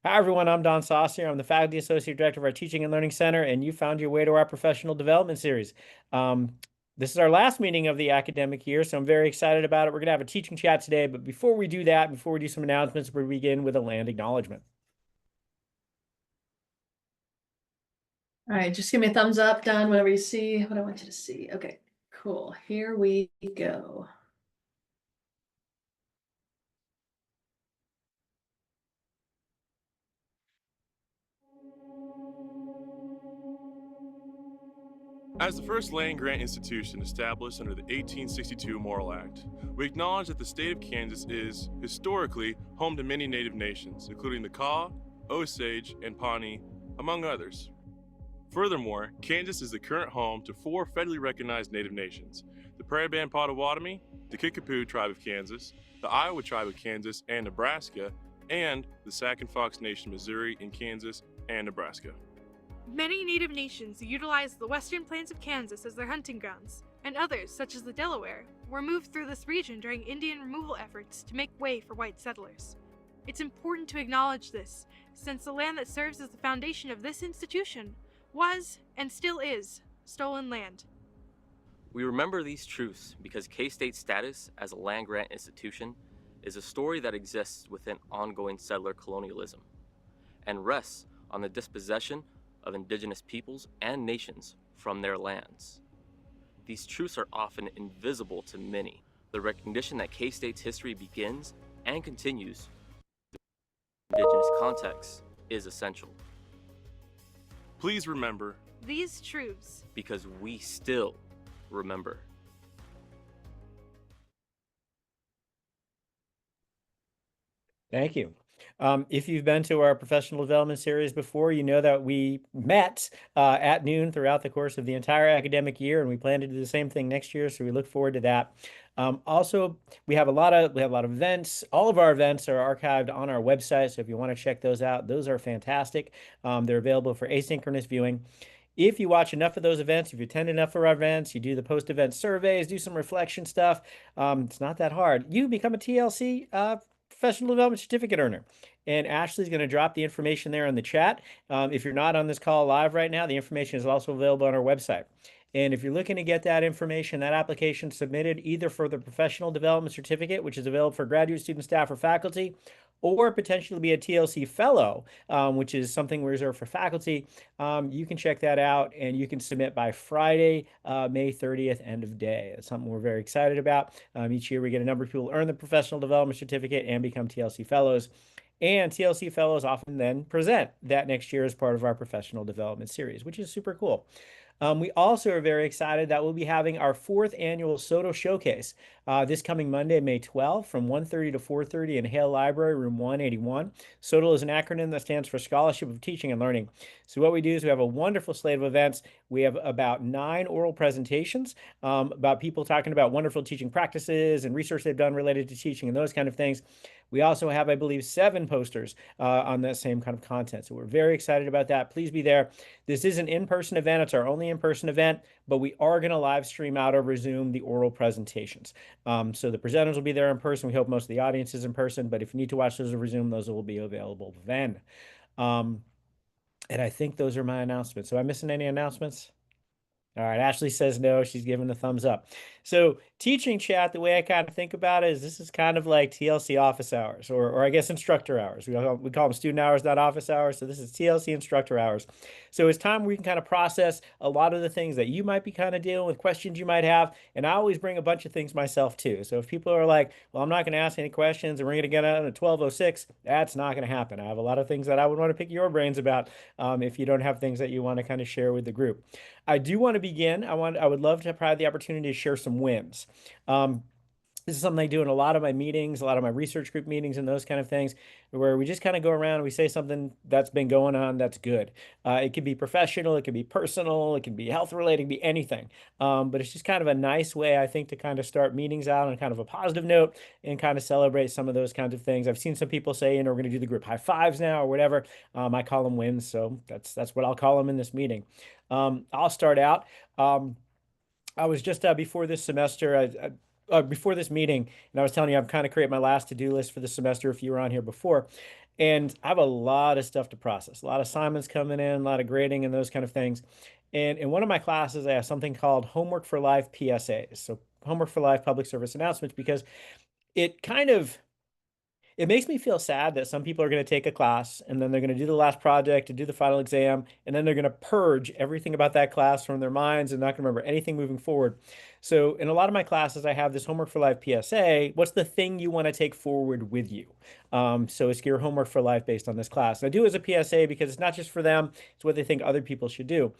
Hi, everyone. I'm Don Saucier. I'm the Faculty Associate Director of our Teaching and Learning Center, and you found your way to our Professional Development Series. Um, this is our last meeting of the academic year, so I'm very excited about it. We're going to have a teaching chat today, but before we do that, before we do some announcements, we begin with a land acknowledgement. All right, just give me a thumbs up, Don, whenever you see what I want you to see. Okay, cool. Here we go. As the first land grant institution established under the 1862 Morrill Act, we acknowledge that the state of Kansas is, historically, home to many native nations, including the Kaw, Osage, and Pawnee, among others. Furthermore, Kansas is the current home to 4 federally recognized native nations: the Prairie Band Potawatomi, the Kickapoo Tribe of Kansas, the Iowa Tribe of Kansas and Nebraska, and the Sac and Fox Nation Missouri in Kansas and Nebraska. Many native nations utilize the western plains of Kansas as their hunting grounds, and others, such as the Delaware, were moved through this region during Indian removal efforts to make way for white settlers. It's important to acknowledge this, since the land that serves as the foundation of this institution was, and still is, stolen land. We remember these truths because K-State's status as a land-grant institution is a story that exists within ongoing settler colonialism and rests on the dispossession of indigenous peoples and nations from their lands. These truths are often invisible to many. The recognition that K-State's history begins and continues in indigenous context is essential. Please remember These truths, because we still remember. Thank you. If you've been to our professional development series before, you know that we met at noon throughout the course of the entire academic year, and we plan to do the same thing next year. So we look forward to that. Also, we have a lot of events. All of our events are archived on our website. So if you want to check those out, those are fantastic. They're available for asynchronous viewing. If you watch enough of those events, if you attend enough of our events, you do the post-event surveys, do some reflection stuff, it's not that hard. You become a TLC professional development certificate earner. And Ashley's going to drop the information there in the chat. If you're not on this call live right now, the information is also available on our website. And if you're looking to get that information, that application submitted either for the professional development certificate, which is available for graduate students, staff, or faculty, or potentially be a TLC fellow, which is something reserved for faculty, you can check that out and you can submit by Friday, May 30th, end of day. That's something we're very excited about. Each year we get a number of people earn the professional development certificate and become TLC fellows. And TLC fellows often then present that next year as part of our professional development series, which is super cool. We also are very excited that we'll be having our 4th annual SOTO Showcase this coming Monday, May 12th from 1:30 to 4:30 in Hale Library, room 181. SOTO is an acronym that stands for Scholarship of Teaching and Learning. So what we do is we have a wonderful slate of events. We have about 9 oral presentations about people talking about wonderful teaching practices and research they've done related to teaching and those kind of things. We also have, I believe, 7 posters on that same kind of content. So we're very excited about that. Please be there. This is an in-person event. It's our only in-person event, but we are going to live stream out over Zoom the oral presentations. So the presenters will be there in person. We hope most of the audience is in person, but if you need to watch those over Zoom, those will be available then. And I think those are my announcements. So am I missing any announcements? All right, Ashley says no. She's giving a thumbs up. So teaching chat, the way I kind of think about it is this is kind of like TLC office hours, or I guess instructor hours. We call them student hours, not office hours. So this is TLC instructor hours. So it's time we can kind of process a lot of the things that you might be kind of dealing with, questions you might have. And I always bring a bunch of things myself too. So if people are like, well, I'm not going to ask any questions and we're going to get out at 12:06, that's not going to happen. I have a lot of things that I would want to pick your brains about if you don't have things that you want to kind of share with the group. I do want to begin. I would love to have the opportunity to share some wins. This is something I do in a lot of my meetings, a lot of my research group meetings and those kind of things, where we just kind of go around and we say something that's been going on that's good. It can be professional, it can be personal, it can be health related, it can be anything. But it's just kind of a nice way, I think, to kind of start meetings out on kind of a positive note and kind of celebrate some of those kinds of things. I've seen some people say, we're going to do the group high fives now or whatever. I call them wins, so that's what I'll call them in this meeting. I'll start out. I was just before this semester, before this meeting, and I was telling you I'm kind of creating my last to-do list for the semester if you were on here before. And I have a lot of stuff to process, a lot of assignments coming in, a lot of grading and those kind of things. And in one of my classes, I have something called Homework for Life PSAs. So Homework for Life public service announcements, because it kind of it makes me feel sad that some people are going to take a class and then they're going to do the last project and do the final exam, and then they're going to purge everything about that class from their minds and not going to remember anything moving forward. So in a lot of my classes, I have this Homework for Life PSA. What's the thing you want to take forward with you? So it's your homework for life based on this class. And I do it as a PSA because it's not just for them, it's what they think other people should do.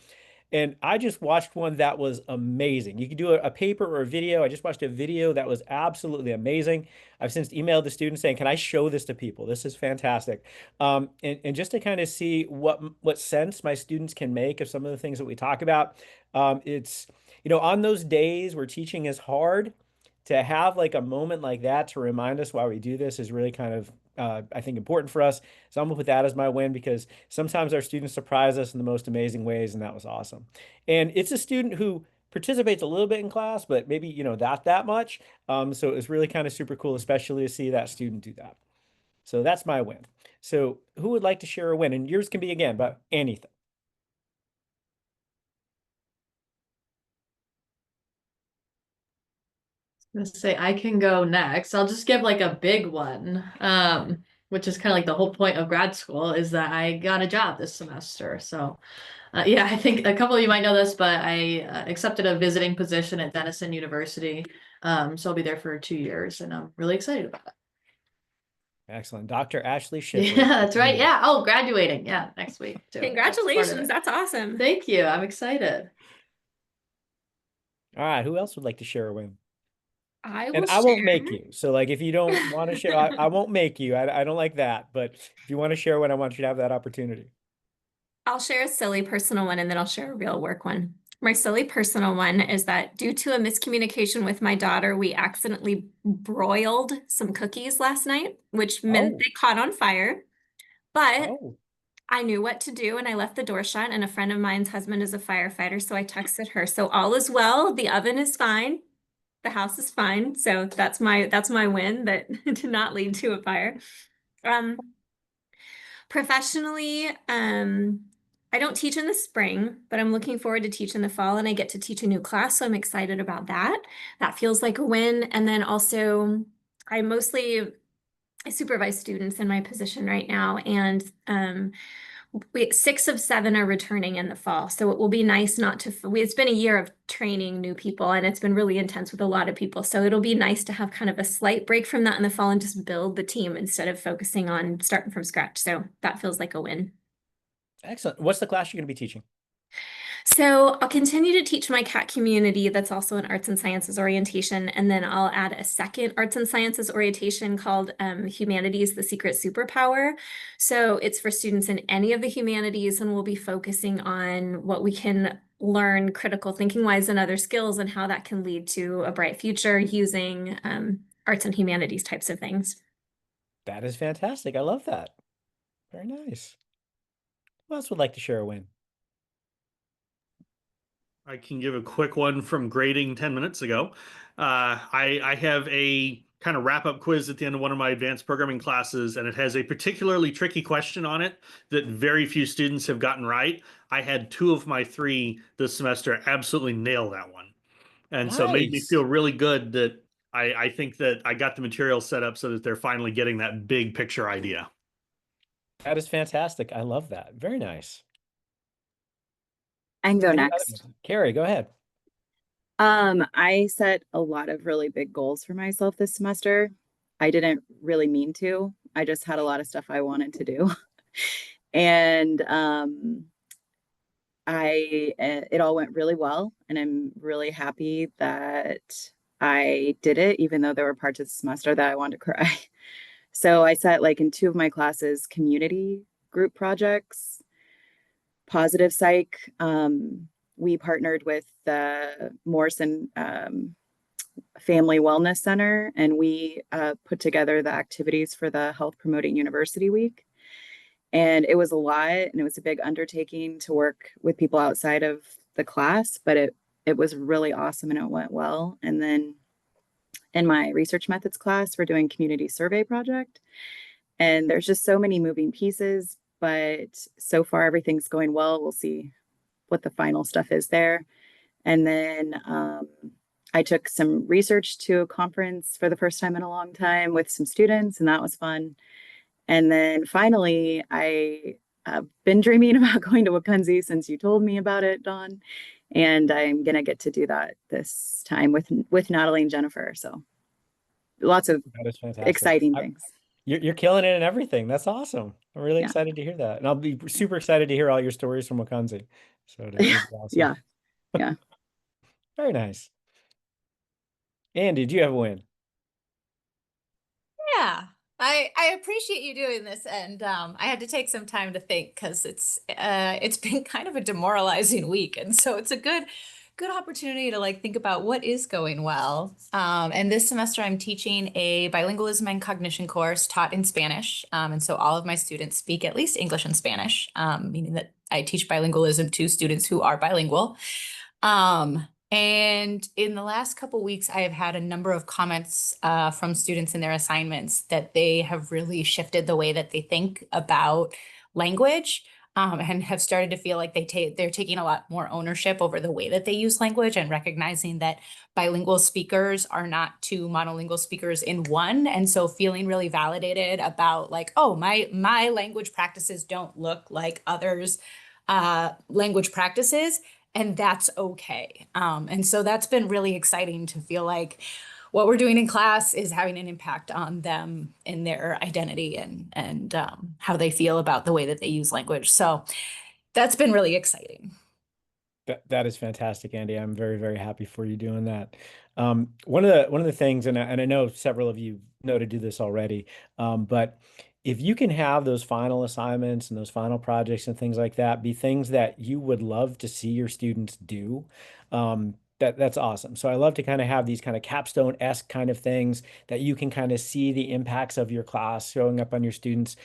And I just watched one that was amazing. You can do a paper or a video. I just watched a video that was absolutely amazing. I've since emailed the students saying, can I show this to people? This is fantastic. And just to kind of see what sense my students can make of some of the things that we talk about. It's, on those days where teaching is hard, to have like a moment like that to remind us why we do this is really kind of, I think, important for us. So I'm gonna put that as my win, because sometimes our students surprise us in the most amazing ways, and that was awesome. And it's a student who participates a little bit in class, but maybe, not that much. So it was really kind of super cool, especially to see that student do that. So that's my win. So who would like to share a win? And yours can be, again, about anything. Let's say I can go next. I'll just give like a big one, which is kind of like the whole point of grad school, is that I got a job this semester. So yeah, I think a couple of you might know this, but I accepted a visiting position at Denison University. So I'll be there for 2 years, and I'm really excited about it. Excellent. Dr. Ashley Shipley. Yeah, that's right. Yeah. Oh, graduating. Yeah, next week too. That's part of Congratulations. it. That's awesome. Thank you. I'm excited. All right. Who else would like to share a win? I will And I won't make share. you. So like, if you don't want to share, I won't make you. I don't like that. But if you want to share one, I want you to have that opportunity. I'll share a silly personal one and then I'll share a real work one. My silly personal one is that due to a miscommunication with my daughter, we accidentally broiled some cookies last night, which meant Oh. they caught on fire. But Oh, I knew what to do and I left the door shut, and a friend of mine's husband is a firefighter, so I texted her. So all is well. The oven is fine. The house is fine. So that's my win, that did not lead to a fire. Professionally, I don't teach in the spring, but I'm looking forward to teach in the fall, and I get to teach a new class, so I'm excited about that. That feels like a win. And then also, I supervise students in my position right now, and 6 of 7 are returning in the fall. So it will be nice not to, it's been a year of training new people, and it's been really intense with a lot of people. So it'll be nice to have kind of a slight break from that in the fall and just build the team instead of focusing on starting from scratch. So that feels like a win. excellent. What's the class you're going to be teaching? So I'll continue to teach my CAT community. That's also an arts and sciences orientation. And then I'll add a second arts and sciences orientation called Humanities, the Secret Superpower. So it's for students in any of the humanities, and we'll be focusing on what we can learn critical thinking wise and other skills, and how that can lead to a bright future using arts and humanities types of things. That is fantastic. I love that. Very nice. Who else would like to share a win? I can give a quick one from grading 10 minutes ago. I have a kind of wrap-up quiz at the end of one of my advanced programming classes, and it has a particularly tricky question on it that very few students have gotten right. I had 2 of my 3 this semester absolutely nail that one. And so it made me Nice. feel really good that I think that I got the material set up so that they're finally getting that big picture idea. That is fantastic. I love that. Very nice. I can go Any other next. ones? Carrie, go ahead. I set a lot of really big goals for myself this semester. I didn't really mean to. I just had a lot of stuff I wanted to do. And it all went really well, and I'm really happy that I did it, even though there were parts of the semester that I wanted to cry. So I set, like, in 2 of my classes, community group projects, positive psych. We partnered with the Morrison Family Wellness Center, and we put together the activities for the Health Promoting University Week. And it was a lot, and it was a big undertaking to work with people outside of the class, but it was really awesome, and it went well. And then in my research methods class, we're doing a community survey project. And there's just so many moving pieces, but so far everything's going well. We'll see what the final stuff is there. And then I took some research to a conference for the first time in a long time with some students, and that was fun. And then finally, I've been dreaming about going to Wakunzi since you told me about it, Dawn. And I'm gonna get to do that this time with Natalie and Jennifer. So lots of That is fantastic. exciting things. You're killing it and everything. That's awesome. I'm really Yeah. excited to hear that. And I'll be super excited to hear all your stories from Wakunzi. So it'll be awesome. Yeah. Yeah. Very nice. Andy, did you have a win? Yeah, I appreciate you doing this, and I had to take some time to think because it's been kind of a demoralizing week, and so it's a good opportunity to like think about what is going well. And this semester I'm teaching a bilingualism and cognition course taught in Spanish, and so all of my students speak at least English and Spanish, meaning that I teach bilingualism to students who are bilingual. And in the last couple weeks, I have had a number of comments from students in their assignments that they have really shifted the way that they think about language, and have started to feel like they're taking a lot more ownership over the way that they use language and recognizing that bilingual speakers are not two monolingual speakers in one. And so feeling really validated about like, oh, my language practices don't look like others' language practices. And that's okay. And so that's been really exciting to feel like what we're doing in class is having an impact on them in their identity and how they feel about the way that they use language. So that's been really exciting. That is fantastic, Andy. I'm very, very happy for you doing that. One of the things, and I know several of you know to do this already, but if you can have those final assignments and those final projects and things like that be things that you would love to see your students do, that's awesome. So I love to kind of have these kind of capstone-esque kind of things that you can kind of see the impacts of your class showing up on your students.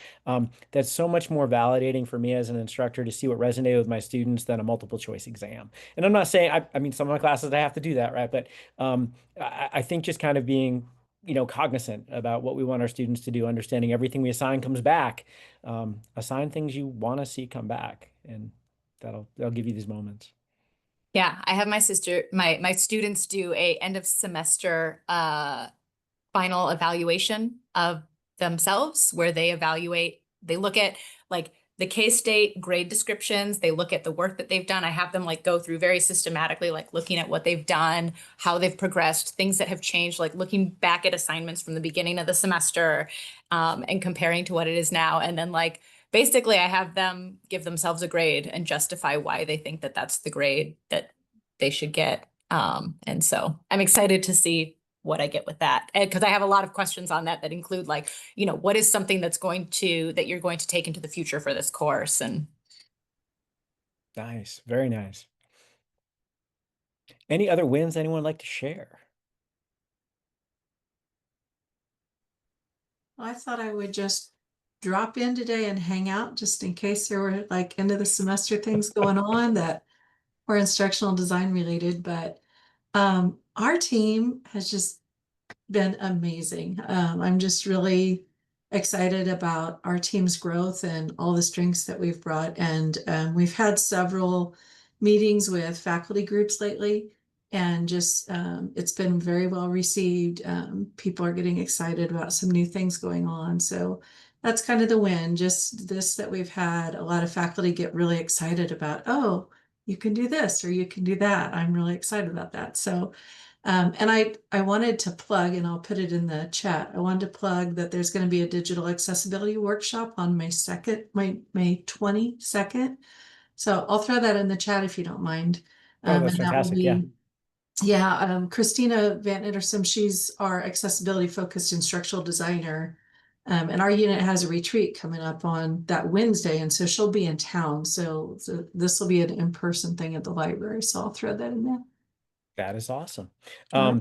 That's so much more validating for me as an instructor to see what resonated with my students than a multiple choice exam. And I'm not saying, I mean, some of my classes I have to do that, right? But I think just kind of being cognizant about what we want our students to do, understanding everything we assign comes back. Assign things you want to see come back, and that'll give you these moments. Yeah, I have my students do a end of semester final evaluation of themselves where they look at like the K-State grade descriptions, they look at the work that they've done. I have them like go through very systematically, like looking at what they've done, how they've progressed, things that have changed, like looking back at assignments from the beginning of the semester, and comparing to what it is now. And then like, basically I have them give themselves a grade and justify why they think that that's the grade that they should get. And so I'm excited to see what I get with that. And because I have a lot of questions on that include like, what is something that you're going to take into the future for this course? And nice, very nice. Any other wins anyone would like to share? I thought I would just drop in today and hang out just in case there were like end of the semester things going on that were instructional design related, but our team has just been amazing. I'm just really excited about our team's growth and all the strengths that we've brought. And we've had several meetings with faculty groups lately, and just it's been very well received. People are getting excited about some new things going on. So that's kind of the win. Just this, that we've had a lot of faculty get really excited about, oh, you can do this or you can do that. I'm really excited about that. So and I wanted to plug, and I'll put it in the chat, I wanted to plug that there's going to be a digital accessibility workshop on May 22nd. So I'll throw that in the chat if you don't mind. Oh, that's and that will fantastic. Yeah, Christina Van Ittersum, she's our accessibility focused instructional designer. And our unit has a retreat coming up on that Wednesday, and so she'll be in town. So this will be an in-person thing at the library. So I'll throw that in there. That is awesome. Yeah.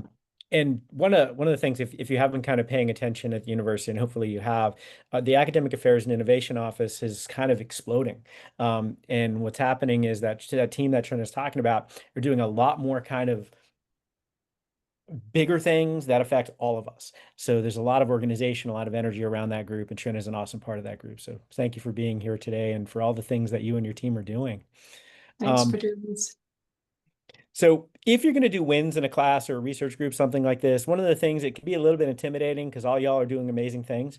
And one of the things, if you have been kind of paying attention at the university, and hopefully you have, the Academic Affairs and Innovation Office is kind of exploding. And what's happening is that team that Trina's talking about are doing a lot more kind of bigger things that affect all of us. So there's a lot of organization, a lot of energy around that group, and Trin is an awesome part of that group. So thank you for being here today and for all the things that you and your team are doing. Thanks for doing this. So if you're going to do wins in a class or a research group, something like this, one of the things, it can be a little bit intimidating because all y'all are doing amazing things.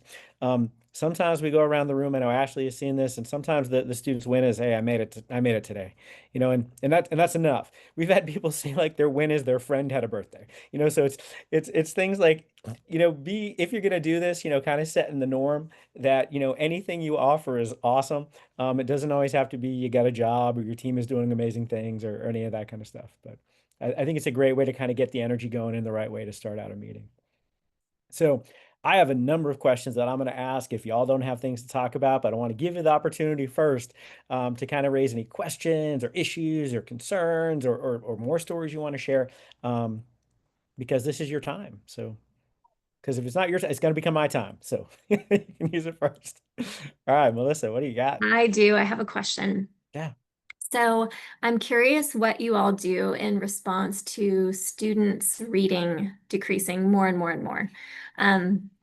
Sometimes we go around the room. I know Ashley has seen this, and sometimes the students' win is, "Hey, I made it today," and that's enough. We've had people say like their win is their friend had a birthday, So it's things like, if you're gonna do this, kind of setting the norm that anything you offer is awesome. It doesn't always have to be you got a job or your team is doing amazing things or any of that kind of stuff. But I think it's a great way to kind of get the energy going in the right way to start out a meeting. So I have a number of questions that I'm going to ask if y'all don't have things to talk about, but I want to give you the opportunity first to kind of raise any questions or issues or concerns or more stories you want to share because this is your time. So, because if it's not your time, it's going to become my time. So you can use it first. All right, Melissa, what do you got? I do. I have a question. Yeah. So I'm curious what you all do in response to students' reading decreasing more and more and more.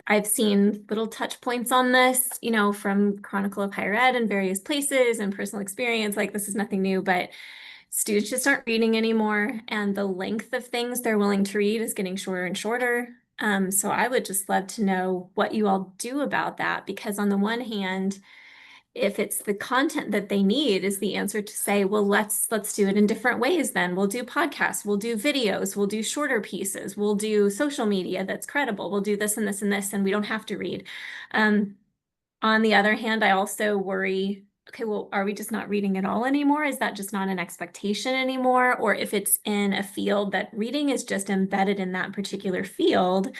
I've seen little touch points on this, from Chronicle of Higher Ed and various places and personal experience. Like, this is nothing new, but students just aren't reading anymore. And the length of things they're willing to read is getting shorter and shorter. So I would just love to know what you all do about that, because on the one hand, if it's the content that they need is the answer to say, well, let's do it in different ways then. We'll do podcasts, we'll do videos, we'll do shorter pieces, we'll do social media that's credible, we'll do this and this and this, and we don't have to read. On the other hand, I also worry, okay, well, are we just not reading at all anymore? Is that just not an expectation anymore? Or if it's in a field that reading is just embedded in that particular field,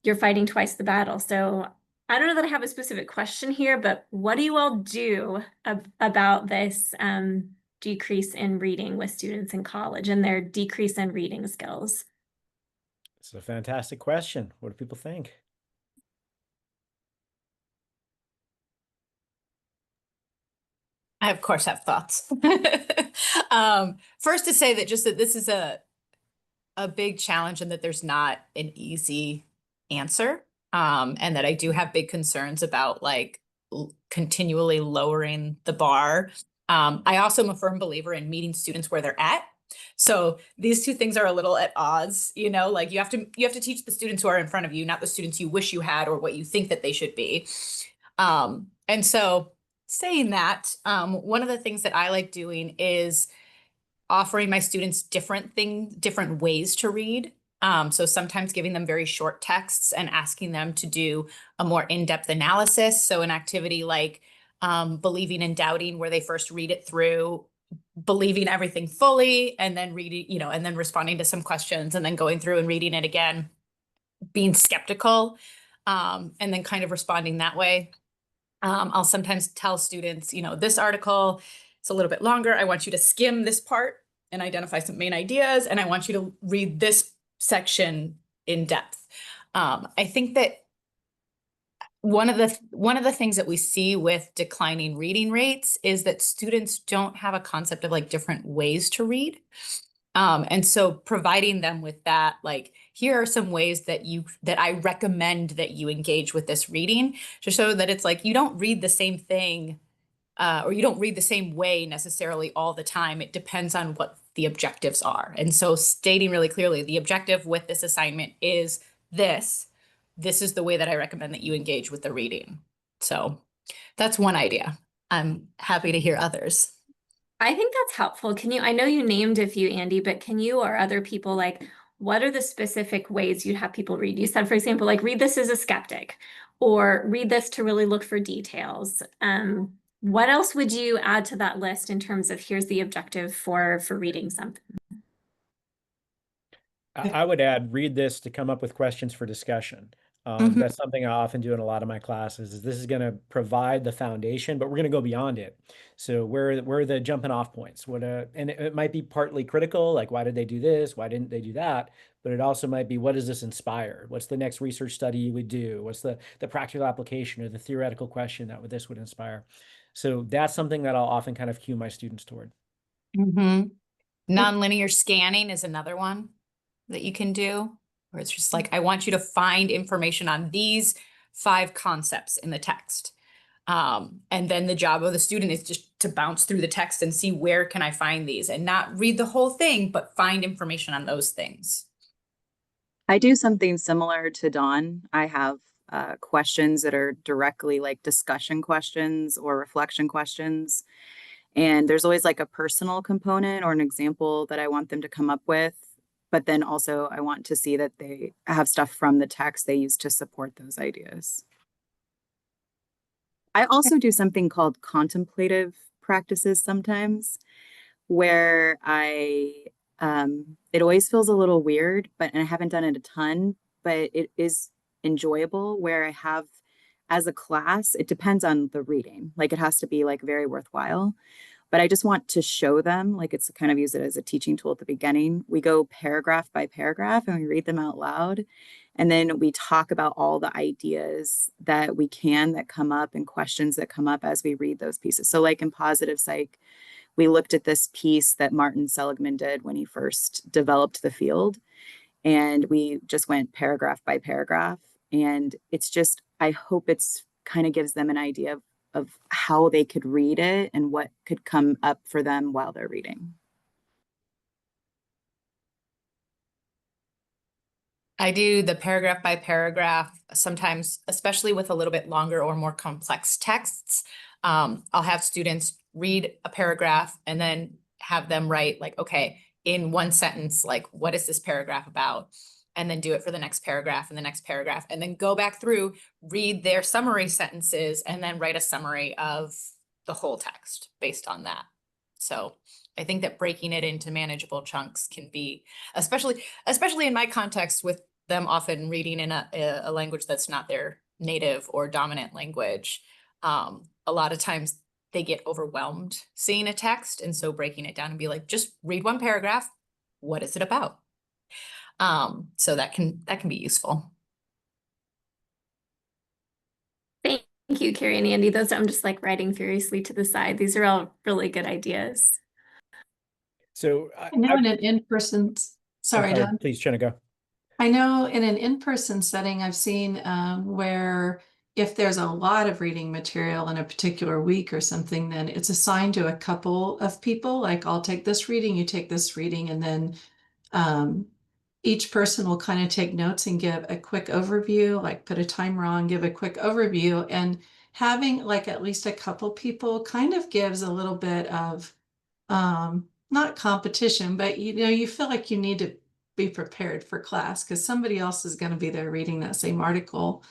you're fighting twice the battle. So I don't know that I have a specific question here, but what do you all do about this decrease in reading with students in college and their decrease in reading skills? It's a fantastic question. What do people think? I of course have thoughts. First to say that this is a big challenge and that there's not an easy answer. And that I do have big concerns about continually lowering the bar. I also am a firm believer in meeting students where they're at. So these two things are a little at odds, you have to teach the students who are in front of you, not the students you wish you had or what you think that they should be. And so saying that, one of the things that I like doing is offering my students different ways to read. So sometimes giving them very short texts and asking them to do a more in-depth analysis. So an activity like believing and doubting, where they first read it through, believing everything fully, and then reading, and then responding to some questions, and then going through and reading it again, being skeptical, and then kind of responding that way. I'll sometimes tell students, this article, it's a little bit longer. I want you to skim this part and identify some main ideas, and I want you to read this section in depth. I think that one of the things that we see with declining reading rates is that students don't have a concept of different ways to read. And so providing them with that, here are some ways that I recommend that you engage with this reading, to show that it's you don't read the same thing, or you don't read the same way necessarily all the time. It depends on what the objectives are. And so stating really clearly, the objective with this assignment is this. This is the way that I recommend that you engage with the reading. So that's one idea. I'm happy to hear others. I think that's helpful. I know you named a few, Andy, but can you or other people, what are the specific ways you'd have people read? You said, for example, read this as a skeptic, or read this to really look for details. What else would you add to that list in terms of here's the objective for reading something? I would add, read this to come up with questions for discussion. That's something I often do in a lot of my classes, is this is going to provide the foundation, but we're going to go beyond it. So where are the jumping off points? And it might be partly critical, like, why did they do this? Why didn't they do that? But it also might be, what does this inspire? What's the next research study you would do? What's the practical application or the theoretical question that this would inspire? So that's something that I'll often kind of cue my students toward. Nonlinear scanning is another one that you can do. where it's just like, I want you to find information on these 5 concepts in the text. And then the job of the student is just to bounce through the text and see where can I find these and not read the whole thing, but find information on those things. I do something similar to Dawn. I have questions that are directly like discussion questions or reflection questions. And there's always like a personal component or an example that I want them to come up with. But then also I want to see that they have stuff from the text they use to support those ideas. I also do something called contemplative practices sometimes, where it always feels a little weird, and I haven't done it a ton, but it is enjoyable, where I have, as a class, it depends on the reading. Like it has to be like very worthwhile, but I just want to show them, like it's kind of use it as a teaching tool at the beginning. We go paragraph by paragraph and we read them out loud. And then we talk about all the ideas that we can that come up and questions that come up as we read those pieces. So like in positive psych, we looked at this piece that Martin Seligman did when he first developed the field. And we just went paragraph by paragraph. And it's just, I hope it's kind of gives them an idea of how they could read it and what could come up for them while they're reading. I do the paragraph by paragraph, sometimes, especially with a little bit longer or more complex texts. I'll have students read a paragraph and then have them write like, okay, in one sentence, like, what is this paragraph about? And then do it for the next paragraph and the next paragraph, and then go back through, read their summary sentences, and then write a summary of the whole text based on that. So I think that breaking it into manageable chunks can be, especially in my context with them often reading in a language that's not their native or dominant language. A lot of times they get overwhelmed seeing a text. And so breaking it down and be like, just read one paragraph. What is it about? So that can be useful. Thank you, Carrie and Andy. Those I'm just like writing furiously to the side. These are all really good ideas. So I know in an in-person, sorry, Don. Please, Jenna, go. I know in an in-person setting, I've seen where if there's a lot of reading material in a particular week or something, then it's assigned to a couple of people. Like I'll take this reading, you take this reading, and then each person will kind of take notes and give a quick overview, like put a timer on, give a quick overview. And having like at least a couple people kind of gives a little bit of not competition, but you feel like you need to be prepared for class because somebody else is going to be there reading that same article.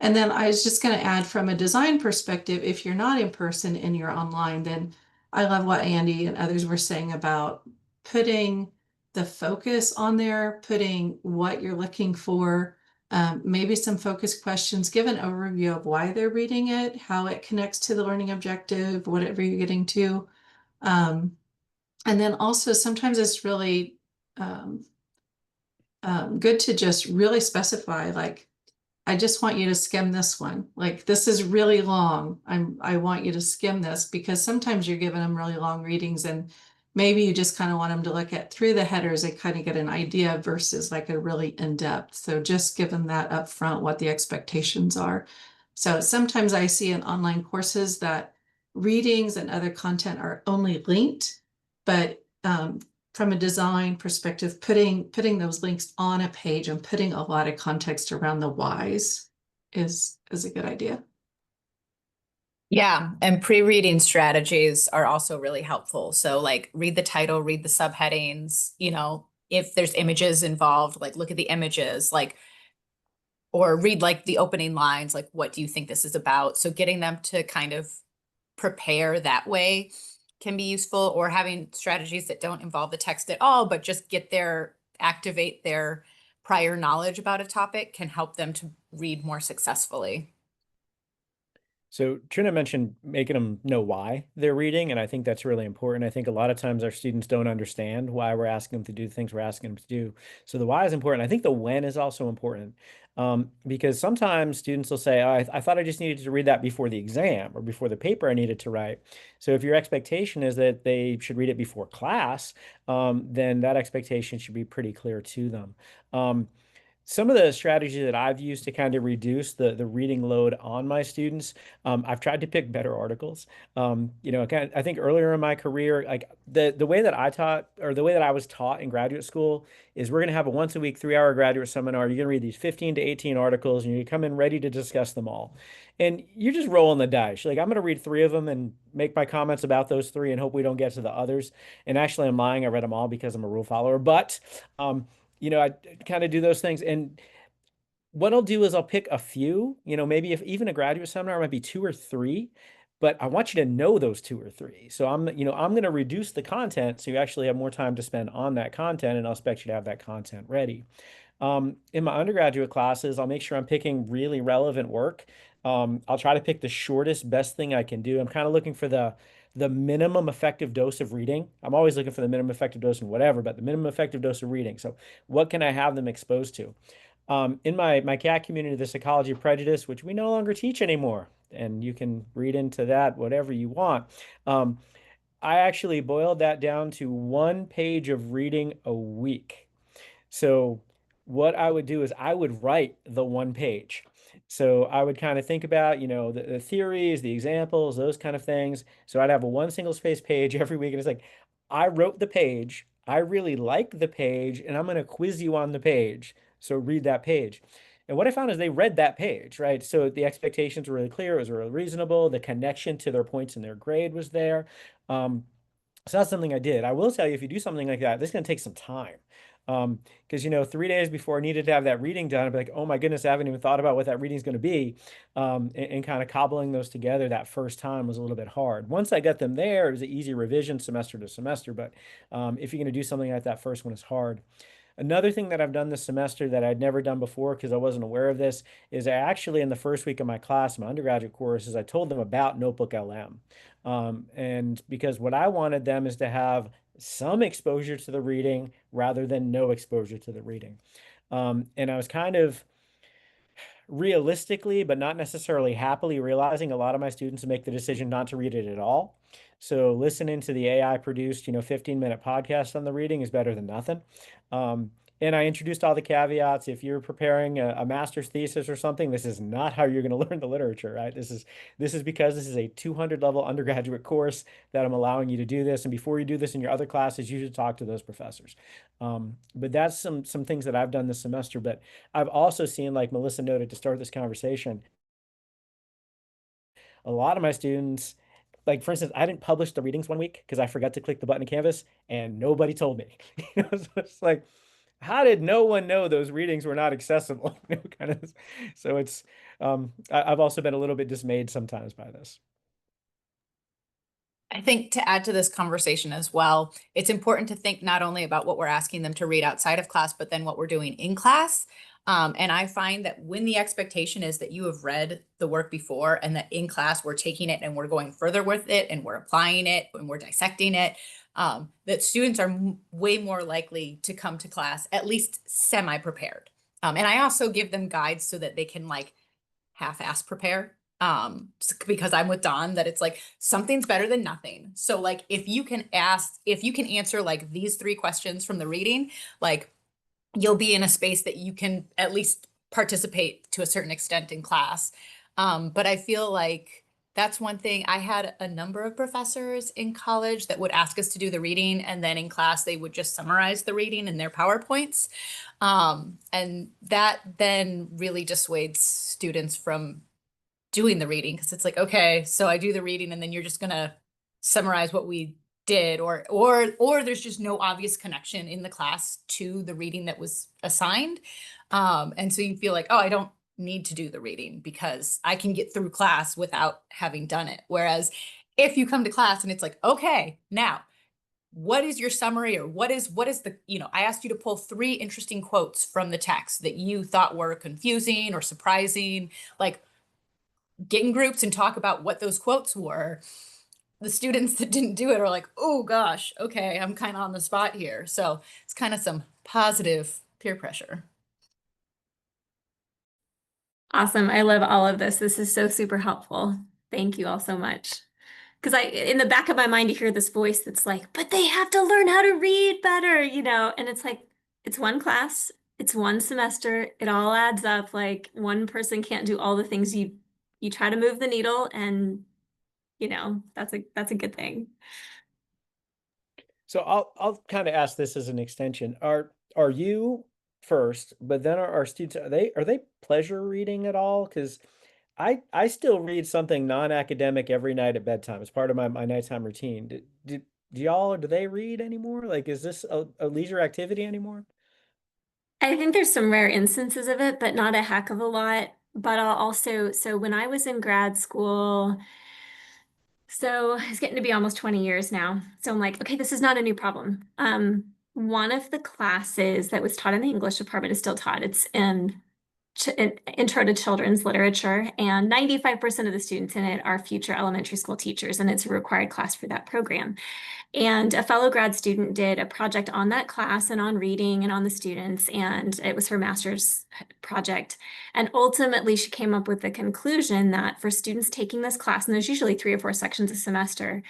And then I was just going to add from a design perspective, if you're not in person and you're online, then I love what Andy and others were saying about putting the focus on there, putting what you're looking for, maybe some focus questions, give an overview of why they're reading it, how it connects to the learning objective, whatever you're getting to. And then also sometimes it's really good to just really specify, like, I just want you to skim this one. Like, this is really long. I want you to skim this, because sometimes you're giving them really long readings and maybe you just kind of want them to look at through the headers and kind of get an idea versus like a really in-depth. So just give them that up front, what the expectations are. So sometimes I see in online courses that readings and other content are only linked, but from a design perspective, putting those links on a page and putting a lot of context around the whys is a good idea. Yeah, and pre-reading strategies are also really helpful. So like read the title, read the subheadings, if there's images involved, like look at the images, like, or read like the opening lines, like what do you think this is about? So getting them to kind of prepare that way can be useful, or having strategies that don't involve the text at all, but just activate their prior knowledge about a topic can help them to read more successfully. So Trina mentioned making them know why they're reading, and I think that's really important. I think a lot of times our students don't understand why we're asking them to do the things we're asking them to do. So the why is important. I think the when is also important, because sometimes students will say, oh, I thought I just needed to read that before the exam or before the paper I needed to write. So if your expectation is that they should read it before class, then that expectation should be pretty clear to them. some of the strategies that I've used to kind of reduce the reading load on my students, I've tried to pick better articles. I think earlier in my career, like the way that I taught, or the way that I was taught in graduate school, is we're going to have a once a week 3 hour graduate seminar. You're going to read these 15 to 18 articles, and you come in ready to discuss them all. And you're just rolling the dice. Like, I'm going to read 3 of them and make my comments about those 3 and hope we don't get to the others. And actually, I'm lying. I read them all because I'm a rule follower. But I kind of do those things. And what I'll do is I'll pick a few, maybe if even a graduate seminar might be 2 or 3, but I want you to know those 2 or 3. So I'm going to reduce the content so you actually have more time to spend on that content, and I'll expect you to have that content ready. In my undergraduate classes, I'll make sure I'm picking really relevant work. I'll try to pick the shortest, best thing I can do. I'm kind of looking for the minimum effective dose of reading. I'm always looking for the minimum effective dose in whatever, but the minimum effective dose of reading. So what can I have them exposed to? In my CAT community, the Psychology of Prejudice, which we no longer teach anymore, and you can read into that whatever you want. I actually boiled that down to 1 page of reading a week. So what I would do is I would write the 1 page. So I would kind of think about, the theories, the examples, those kind of things. So I'd have a 1 single space page every week. And it's like, I wrote the page. I really like the page, and I'm going to quiz you on the page. So read that page. And what I found is they read that page, right? So the expectations were really clear. It was really reasonable. The connection to their points in their grade was there. So that's something I did. I will tell you, if you do something like that, this is going to take some time. Because 3 days before I needed to have that reading done, I'd be like, oh my goodness, I haven't even thought about what that reading is going to be. And kind of cobbling those together that first time was a little bit hard. Once I got them there, it was an easy revision semester to semester. But if you're going to do something like that first one, it's hard. Another thing that I've done this semester that I'd never done before because I wasn't aware of this is I actually, in the first week of my class, my undergraduate courses, I told them about Notebook LM. And because what I wanted them is to have some exposure to the reading rather than no exposure to the reading. And I was kind of realistically, but not necessarily happily, realizing a lot of my students make the decision not to read it at all. So listening to the AI produced, 15-minute podcast on the reading is better than nothing. And I introduced all the caveats. If you're preparing a master's thesis or something, this is not how you're going to learn the literature, right? This is because this is a 200 level undergraduate course that I'm allowing you to do this. And before you do this in your other classes, you should talk to those professors. But that's some things that I've done this semester. But I've also seen, like Melissa noted to start this conversation, a lot of my students, like for instance, I didn't publish the readings 1 week because I forgot to click the button in Canvas and nobody told me. So it's like, how did no one know those readings were not accessible? So it's I've also been a little bit dismayed sometimes by this. I think to add to this conversation as well, it's important to think not only about what we're asking them to read outside of class, but then what we're doing in class. And I find that when the expectation is that you have read the work before and that in class we're taking it and we're going further with it and we're applying it and we're dissecting it, that students are way more likely to come to class at least semi-prepared. And I also give them guides so that they can like half-ass prepare. Because I'm with Dawn, that it's like something's better than nothing. So like if you can answer like these 3 questions from the reading, like you'll be in a space that you can at least participate to a certain extent in class. But I feel like that's one thing. I had a number of professors in college that would ask us to do the reading, and then in class they would just summarize the reading in their PowerPoints. And that then really dissuades students from doing the reading, because it's like, okay, so I do the reading and then you're just gonna summarize what we did, or there's just no obvious connection in the class to the reading that was assigned. And so you feel like, oh, I don't need to do the reading because I can get through class without having done it. Whereas if you come to class and it's like, okay, now what is your summary, or what is the, I asked you to pull 3 interesting quotes from the text that you thought were confusing or surprising, like get in groups and talk about what those quotes were. The students that didn't do it are like, oh gosh, okay, I'm kind of on the spot here. So it's kind of some positive peer pressure. Awesome. I love all of this. This is so super helpful. Thank you all so much. Because in the back of my mind, you hear this voice that's like, but they have to learn how to read better, and it's like, it's 1 class. it's one semester. It all adds up. Like one person can't do all the things you try to move the needle, and that's a good thing. So I'll kind of ask this as an extension. Are you first, but then our students, are they pleasure reading at all? Because I still read something non-academic every night at bedtime. It's part of my nighttime routine. Do they read anymore? Like, is this a leisure activity anymore? I think there's some rare instances of it, but not a heck of a lot. But I'll also, so when I was in grad school, so it's getting to be almost 20 years now. So I'm like, okay, this is not a new problem. One of the classes that was taught in the English department is still taught. It's in Intro to Children's Literature, and 95% of the students in it are future elementary school teachers, and it's a required class for that program. And a fellow grad student did a project on that class and on reading and on the students, and it was her master's project. And ultimately, she came up with the conclusion that for students taking this class, and there's usually 3 or 4 sections a semester,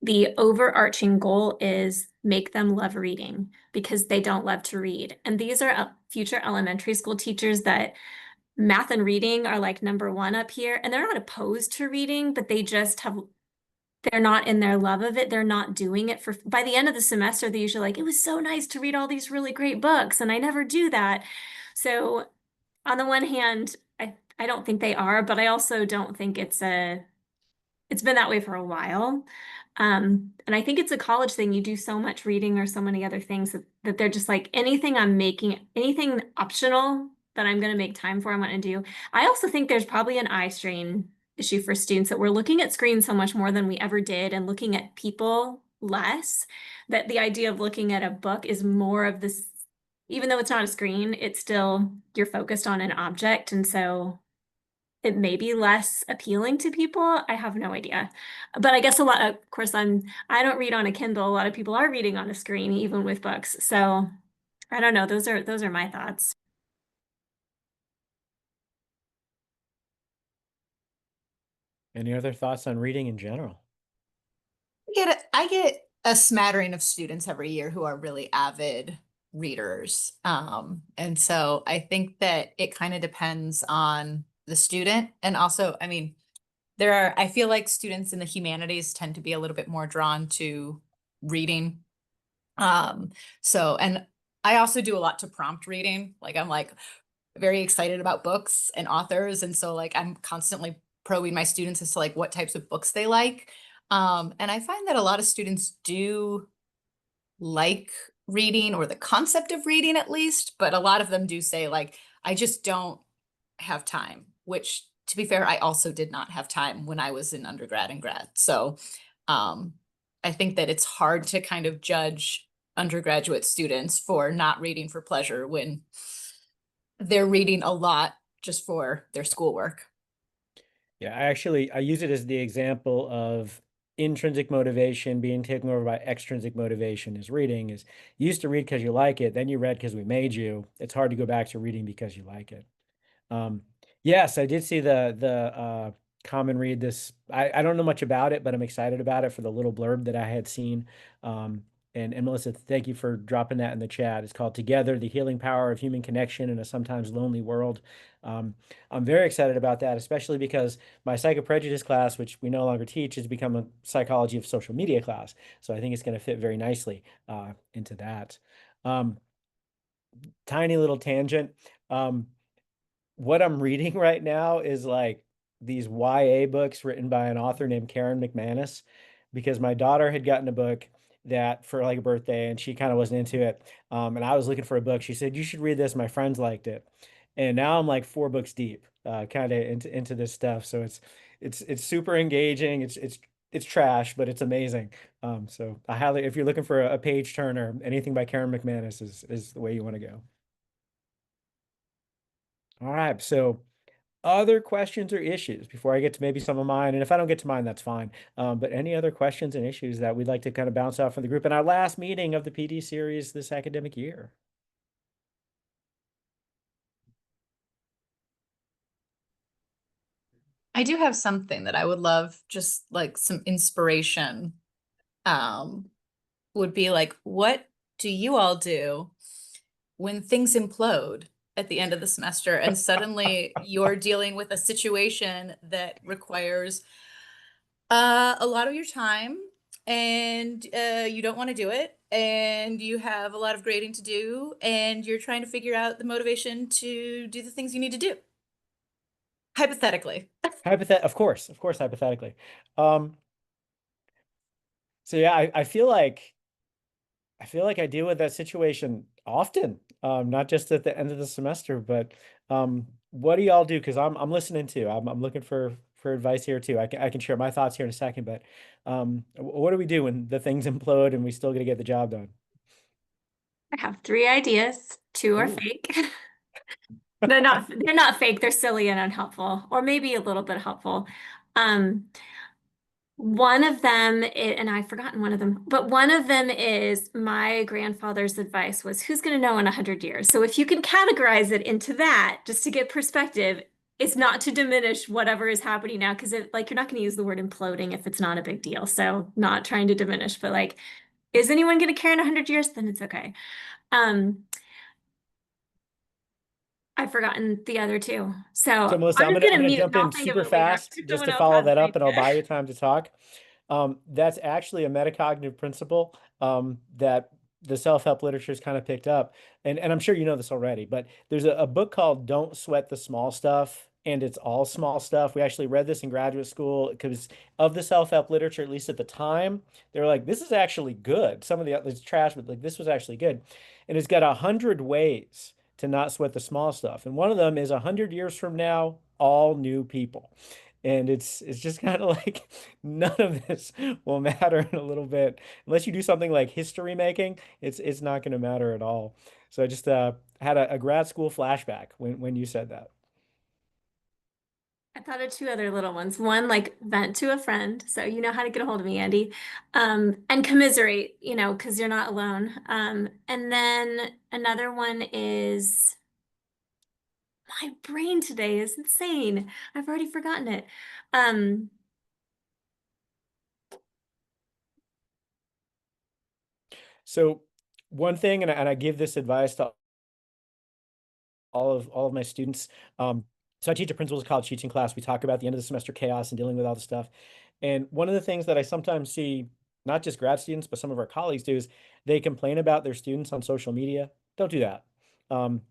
the overarching goal is make them love reading because they don't love to read. And these are future elementary school teachers that math and reading are like number 1 up here. And they're not opposed to reading, but they're not in their love of it. They're not doing it by the end of the semester, they're usually like, it was so nice to read all these really great books, and I never do that. So on the one hand, I don't think they are, but I also don't think it's been that way for a while. And I think it's a college thing. You do so much reading or so many other things that they're just like, anything optional that I'm going to make time for, I'm going to do. I also think there's probably an eye strain issue for students that we're looking at screens so much more than we ever did and looking at people less, that the idea of looking at a book is more of this, even though it's not a screen, it's still, you're focused on an object. And so it may be less appealing to people. I have no idea. But I guess of course, I don't read on a Kindle. A lot of people are reading on a screen, even with books. So I don't know. Those are my thoughts. Any other thoughts on reading in general? I get a smattering of students every year who are really avid readers. And so I think that it kind of depends on the student. And also, I mean, I feel like students in the humanities tend to be a little bit more drawn to reading. And I also do a lot to prompt reading. Like I'm like very excited about books and authors. And so like I'm constantly probing my students as to like what types of books they like. And I find that a lot of students do like reading, or the concept of reading at least, but a lot of them do say like, I just don't have time, which to be fair, I also did not have time when I was in undergrad and grad. So I think that it's hard to kind of judge undergraduate students for not reading for pleasure when they're reading a lot just for their schoolwork. Yeah, I use it as the example of intrinsic motivation being taken over by extrinsic motivation. Is reading is you used to read because you like it, then you read because we made you. It's hard to go back to reading because you like it. Yes, I did see the Common Read this. I don't know much about it, but I'm excited about it for the little blurb that I had seen. And Melissa, thank you for dropping that in the chat. It's called Together, the Healing Power of Human Connection in a Sometimes Lonely World. I'm very excited about that, especially because my Psychoprejudice class, which we no longer teach, has become a Psychology of Social Media class. So I think it's going to fit very nicely into that. Tiny little tangent. What I'm reading right now is like these YA books written by an author named Karen McManus, because my daughter had gotten a book that for like a birthday and she kind of wasn't into it. And I was looking for a book. She said, you should read this. My friends liked it. And now I'm like 4 books deep, kind of into this stuff. So it's super engaging. It's trash, but it's amazing. So I highly, if you're looking for a page turner, anything by Karen McManus is the way you want to go. All right. So other questions or issues before I get to maybe some of mine? And if I don't get to mine, that's fine. But any other questions and issues that we'd like to kind of bounce off from the group in our last meeting of the PD series this academic year? I do have something that I would love, just like some inspiration, would be like, what do you all do when things implode at the end of the semester and suddenly you're dealing with a situation that requires a lot of your time and you don't want to do it and you have a lot of grading to do and you're trying to figure out the motivation to do the things you need to do. Hypothetically. Of course, hypothetically. So yeah, I feel like I deal with that situation often, not just at the end of the semester, but what do y'all do? Because I'm listening too. I'm looking for advice here too. I can share my thoughts here in a second, but what do we do when the things implode and we still got to get the job done? I have 3 ideas. 2 are Ooh. fake. They're not fake. They're silly and unhelpful, or maybe a little bit helpful. One of them, and I've forgotten one of them, but one of them is my grandfather's advice was, who's going to know in 100 years? So if you can categorize it into that, just to get perspective, it's not to diminish whatever is happening now, because like you're not going to use the word imploding if it's not a big deal. So not trying to diminish, but like, is anyone going to care in 100 years? Then it's okay. I've forgotten the other 2. So Melissa, I'm I'm just gonna mute. jump I'll in think of super it later. fast Pick just someone to else follow has that an up, and I'll idea. buy you time to talk. That's actually a metacognitive principle that the self-help literature has kind of picked up. And I'm sure you know this already, but there's a book called Don't Sweat the Small Stuff, and it's all small stuff. We actually read this in graduate school because of the self-help literature, at least at the time. They were like, this is actually good. Some of the others trash, but like this was actually good. And it's got 100 ways to not sweat the small stuff. And one of them is 100 years from now, all new people. And it's just kind of like none of this will matter in a little bit unless you do something like history making. It's not going to matter at all. So I just had a grad school flashback when you said that. I thought of 2 other little ones. One, like vent to a friend. So you know how to get a hold of me, Andy. And commiserate, because you're not alone. And then another one is, my brain today is insane. I've already forgotten it. So one thing, and I give this advice to all of my students. So I teach a principles of college teaching class. We talk about the end of the semester chaos and dealing with all the stuff. And one of the things that I sometimes see, not just grad students, but some of our colleagues do, is they complain about their students on social media. Don't do that.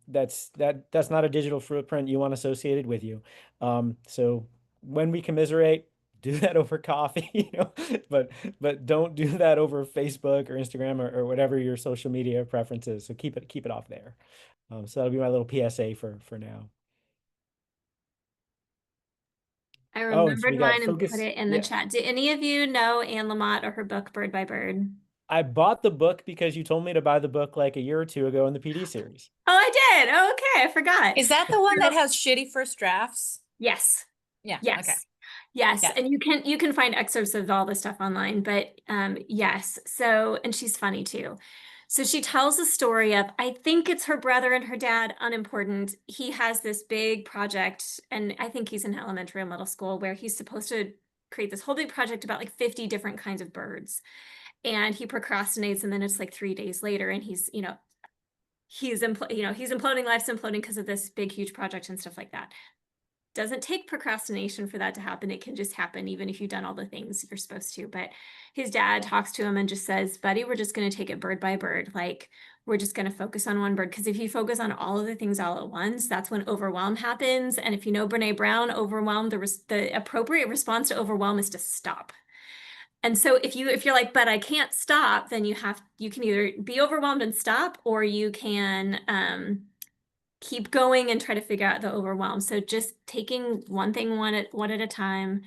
That's not a digital footprint you want associated with you. So when we commiserate, do that over coffee, but don't do that over Facebook or Instagram or whatever your social media preference is. So keep it off there. So that'll be my little PSA for now. I Oh, and so we remembered got mine and put focus. it in the Yeah. chat. Do any of you know Anne Lamott or her book Bird by Bird? I bought the book because you told me to buy the book like a year or 2 ago in the PD series. Oh, I did. Oh, okay. I forgot. Is that the one that has shitty first drafts? Yes. Yeah. Yes. Okay. Yes. Yeah. And you can find excerpts of all the stuff online, but yes. So, and she's funny too. So she tells a story of, I think it's her brother and her dad, unimportant. He has this big project, and I think he's in elementary or middle school, where he's supposed to create this whole big project about like 50 different kinds of birds. And he procrastinates, and then it's like 3 days later, and he's imploding, life's imploding because of this big, huge project and stuff like that. Doesn't take procrastination for that to happen. It can just happen even if you've done all the things you're supposed to. But his dad talks to him and just says, buddy, we're just going to take it bird by bird. Like, we're just going to focus on one bird. Because if you focus on all of the things all at once, that's when overwhelm happens. And if you know Brene Brown, overwhelm, the appropriate response to overwhelm is to stop. And so if you're like, but I can't stop, then you can either be overwhelmed and stop, or you can keep going and try to figure out the overwhelm. So just taking one thing one at a time,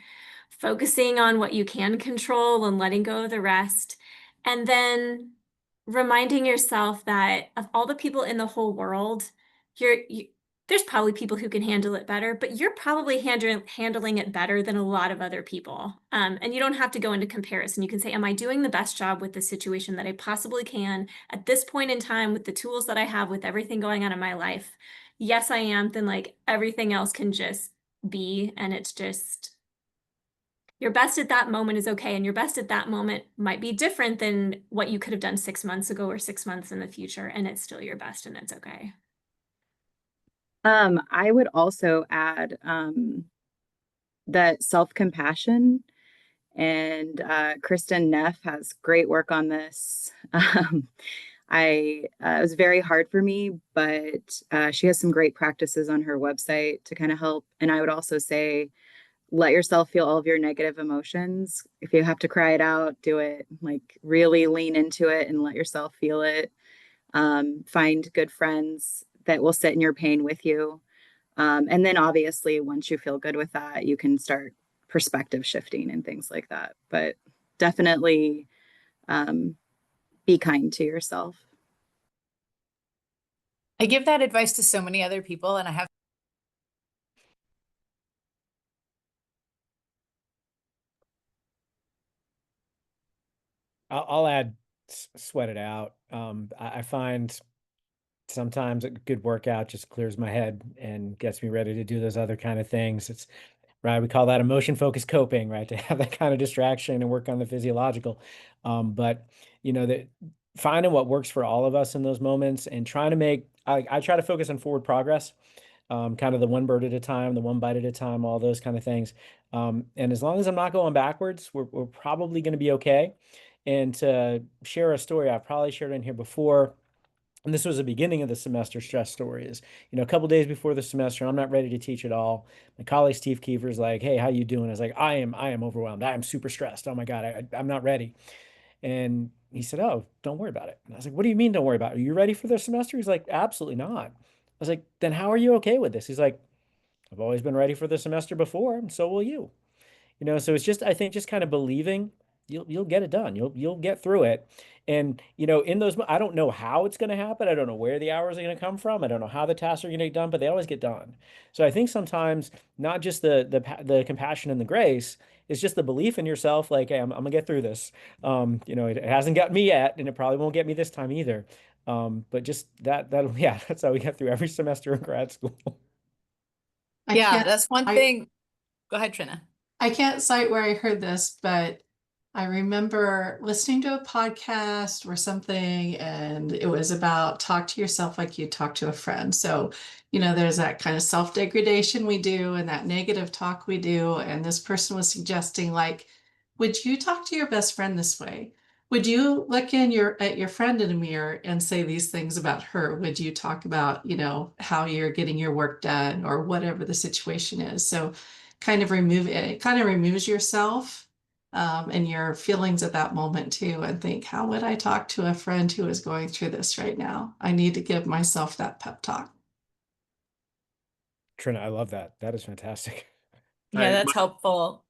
focusing on what you can control and letting go of the rest. And then reminding yourself that of all the people in the whole world, there's probably people who can handle it better, but you're probably handling it better than a lot of other people. And you don't have to go into comparison. You can say, am I doing the best job with the situation that I possibly can at this point in time with the tools that I have, with everything going on in my life? Yes, I am. Then like everything else can just be, and it's just your best at that moment is okay. And your best at that moment might be different than what you could have done 6 months ago or 6 months in the future. And it's still your best and it's okay. I would also add that self-compassion, and Kristen Neff has great work on this. It was very hard for me, but she has some great practices on her website to kind of help. And I would also say, let yourself feel all of your negative emotions. If you have to cry it out, do it. Like really lean into it and let yourself feel it. Find good friends that will sit in your pain with you. And then obviously, once you feel good with that, you can start perspective shifting and things like that. But definitely be kind to yourself. I give that advice to so many other people, and I have I'll add sweat it out. I find sometimes a good workout just clears my head and gets me ready to do those other kind of things. It's right. We call that emotion focused coping, right? To have that kind of distraction and work on the physiological. But that finding what works for all of us in those moments and trying to make, I try to focus on forward progress, kind of the one bird at a time, the one bite at a time, all those kind of things. And as long as I'm not going backwards, we're probably going to be okay. And to share a story, I've probably shared in here before, and this was the beginning of the semester stress story, is, a couple days before the semester, I'm not ready to teach at all. My colleague, Steve Kiefer, is like, "Hey, how you doing?" I was like, I am overwhelmed. I am super stressed. Oh my God, I'm not ready. And he said, "Oh, don't worry about it." And I was like, "What do you mean don't worry about it? Are you ready for the semester?" He's like, "Absolutely not." I was like, "Then how are you okay with this?" He's like, "I've always been ready for the semester before, and so will you." So it's just, I think, just kind of believing you'll get it done. You'll get through it. And in those, I don't know how it's going to happen. I don't know where the hours are going to come from. I don't know how the tasks are going to get done, but they always get done. So I think sometimes not just the compassion and the grace, it's just the belief in yourself. Like, hey, I'm gonna get through this. It hasn't got me yet, and it probably won't get me this time either. But just that'll yeah, that's how we get through every semester in grad school. Yeah, that's one thing. Go ahead, Trina. I can't cite where I heard this, but I remember listening to a podcast or something, and it was about talk to yourself like you talk to a friend. So, there's that kind of self-degradation we do and that negative talk we do. And this person was suggesting, like, would you talk to your best friend this way? Would you look at your friend in a mirror and say these things about her? Would you talk about, how you're getting your work done or whatever the situation is? So kind of removes yourself and your feelings at that moment too, and think, how would I talk to a friend who is going through this right now? I need to give myself that pep talk. Trina, I love that. That is fantastic. Yeah, that's helpful.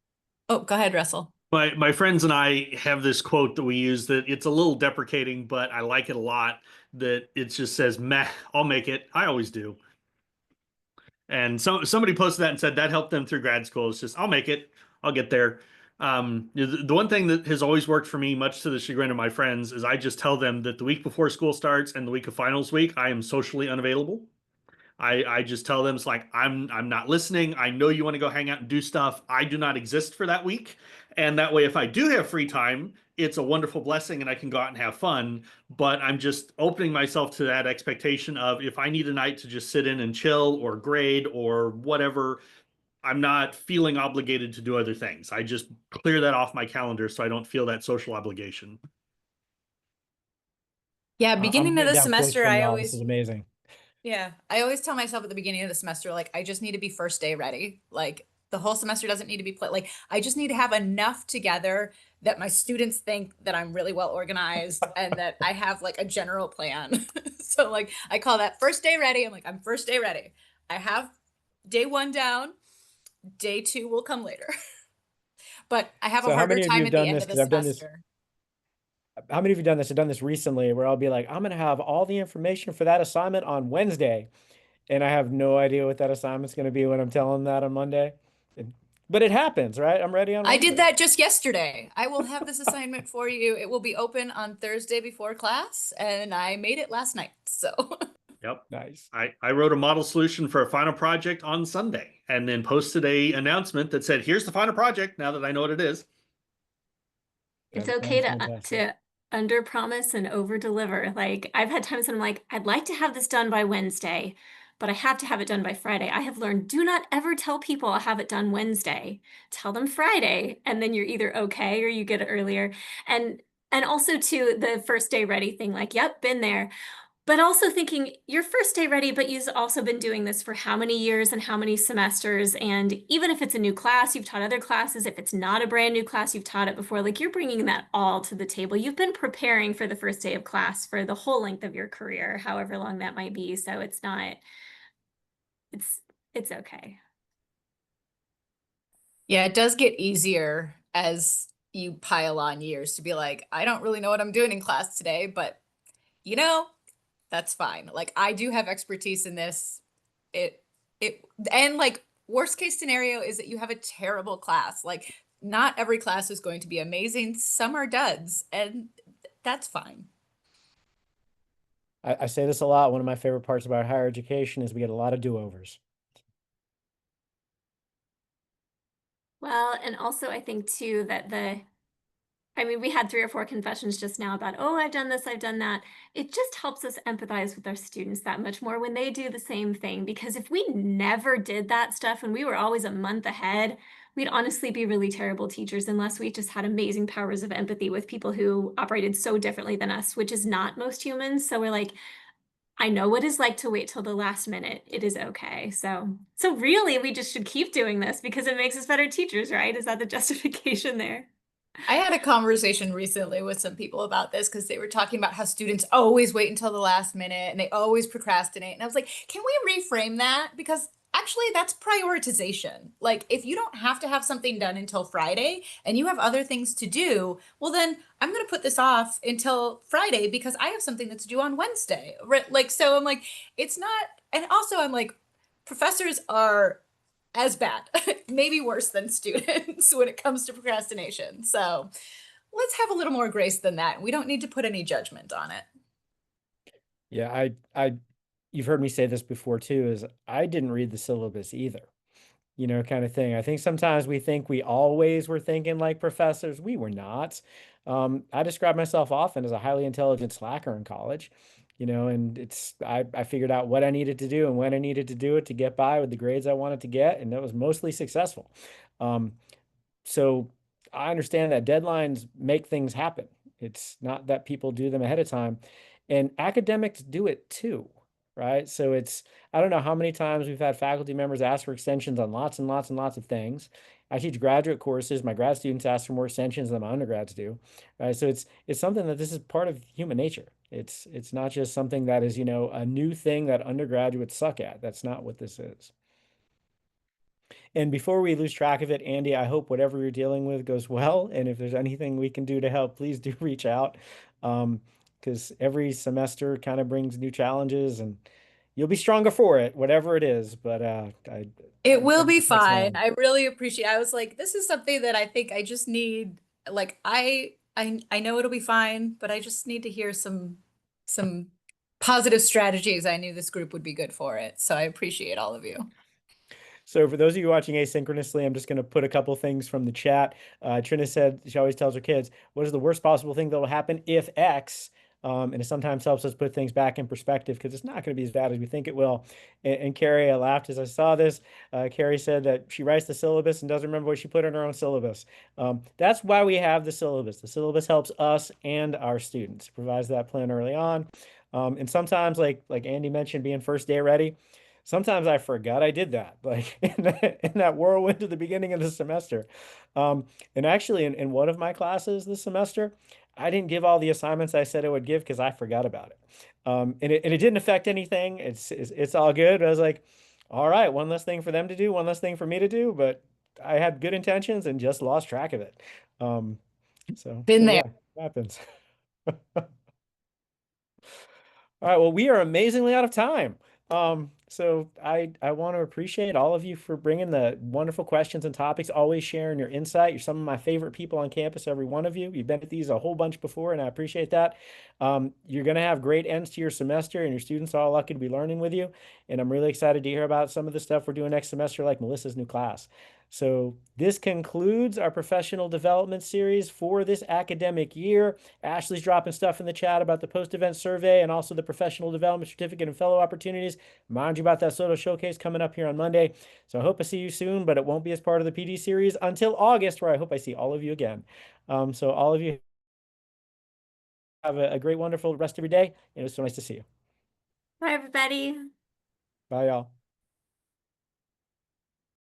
Oh, go ahead, Russell. My friends and I have this quote that we use that it's a little deprecating, but I like it a lot, that it just says, "Meh, I'll make it. I always do." And somebody posted that and said that helped them through grad school. It's just, I'll make it. I'll get there. The one thing that has always worked for me, much to the chagrin of my friends, is I just tell them that the week before school starts and the week of finals week, I am socially unavailable. I just tell them, it's like, I'm not listening. I know you want to go hang out and do stuff. I do not exist for that week. And that way, if I do have free time, it's a wonderful blessing and I can go out and have fun. But I'm just opening myself to that expectation of, if I need a night to just sit in and chill or grade or whatever, I'm not feeling obligated to do other things. I just clear that off my calendar so I don't feel that social obligation. Yeah, beginning of the Down quotes semester, from I y'all. always This is amazing. Yeah, I always tell myself at the beginning of the semester, like, I just need to be first day ready. Like, the whole semester doesn't need to be like, I just need to have enough together that my students think that I'm really well organized and that I have like a general plan. So like, I call that first day ready. I'm like, I'm first day ready. I have day 1 down. Day 2 will come later. But I have So a how harder many of you time have at the done end this? of the 'Cause I've done this. semester. How many of you done this? I've done this recently where I'll be like, I'm gonna have all the information for that assignment on Wednesday, and I have no idea what that assignment's gonna be when I'm telling that on Monday. But it happens, right? I'm ready on I Wednesday. did that just yesterday. I will have this assignment for you. It will be open on Thursday before class, and I made it last night. So Yep. Nice. I wrote a model solution for a final project on Sunday and then posted a announcement that said, here's the final project now that I know what it is. It's That okay sounds to fantastic. under promise and over deliver. Like I've had times when I'm like, I'd like to have this done by Wednesday, but I have to have it done by Friday. I have learned, do not ever tell people I'll have it done Wednesday. Tell them Friday, and then you're either okay or you get it earlier. And also too, the first day ready thing, like, yep, been there. But also thinking your first day ready, but you've also been doing this for how many years and how many semesters. And even if it's a new class, you've taught other classes. If it's not a brand new class, you've taught it before. Like you're bringing that all to the table. You've been preparing for the first day of class for the whole length of your career, however long that might be. So it's not, it's okay. Yeah, it does get easier as you pile on years to be like, I don't really know what I'm doing in class today, but you know, that's fine. Like I do have expertise in this. And like worst case scenario is that you have a terrible class. Like not every class is going to be amazing. Some are duds, and that's fine. I say this a lot. One of my favorite parts about higher education is we get a lot of do-overs. Well, and also I think too that I mean, we had 3 or 4 confessions just now about, oh, I've done this, I've done that. It just helps us empathize with our students that much more when they do the same thing. Because if we never did that stuff and we were always a month ahead, we'd honestly be really terrible teachers unless we just had amazing powers of empathy with people who operated so differently than us, which is not most humans. So we're like, I know what it's like to wait till the last minute. It is okay. So really, we just should keep doing this because it makes us better teachers, right? Is that the justification there? I had a conversation recently with some people about this because they were talking about how students always wait until the last minute and they always procrastinate. And I was like, can we reframe that? Because actually, that's prioritization. Like, if you don't have to have something done until Friday and you have other things to do, well, then I'm going to put this off until Friday because I have something that's due on Wednesday. Right? Like, so I'm like, it's not. And also, I'm like, professors are as bad, maybe worse than students when it comes to procrastination. So let's have a little more grace than that. We don't need to put any judgment on it. Yeah, you've heard me say this before too, is I didn't read the syllabus either, kind of thing. I think sometimes we think we always were thinking like professors. We were not. I describe myself often as a highly intelligent slacker in college, and I figured out what I needed to do and when I needed to do it to get by with the grades I wanted to get, and that was mostly successful. So I understand that deadlines make things happen. It's not that people do them ahead of time, and academics do it too, right? So I don't know how many times we've had faculty members ask for extensions on lots and lots and lots of things. I teach graduate courses. My grad students ask for more extensions than my undergrads do, right? So it's something that this is part of human nature. It's not just something that is, a new thing that undergraduates suck at. That's not what this is. And before we lose track of it, Andy, I hope whatever you're dealing with goes well. And if there's anything we can do to help, please do reach out. Because every semester kind of brings new challenges and you'll be stronger for it, whatever it is. But it will be fine. excellent. I really appreciate. I was like, this is something that I think I just need. Like, I know it'll be fine, but I just need to hear some positive strategies. I knew this group would be good for it, so I appreciate all of you. So for those of you watching asynchronously, I'm just going to put a couple things from the chat. Trina said she always tells her kids, what is the worst possible thing that will happen if X? And it sometimes helps us put things back in perspective because it's not going to be as bad as we think it will. And Carrie, I laughed as I saw this. Carrie said that she writes the syllabus and doesn't remember what she put in her own syllabus. That's why we have the syllabus. The syllabus helps us and our students. It provides that plan early on. And sometimes, like Andy mentioned, being first day ready, sometimes I forgot I did that, like in that whirlwind at the beginning of the semester. And actually, in one of my classes this semester, I didn't give all the assignments I said I would give because I forgot about it. And it didn't affect anything. It's all good. I was like, all right, one less thing for them to do, one less thing for me to do. But I had good intentions and just lost track of it. So Been there. Yeah, it happens. All right, well, we are amazingly out of time. So I want to appreciate all of you for bringing the wonderful questions and topics, always sharing your insight. You're some of my favorite people on campus, every one of you. You've been at these a whole bunch before, and I appreciate that. You're going to have great ends to your semester, and your students are all lucky to be learning with you. And I'm really excited to hear about some of the stuff we're doing next semester, like Melissa's new class. So this concludes our professional development series for this academic year. Ashley's dropping stuff in the chat about the post-event survey and also the professional development certificate and fellow opportunities. Remind you about that SOTO showcase coming up here on Monday. So I hope I see you soon, but it won't be as part of the PD series until August, where I hope I see all of you again. So all of you have a great, wonderful rest of your day. It was so nice to see you. Bye, everybody. Bye, y'all.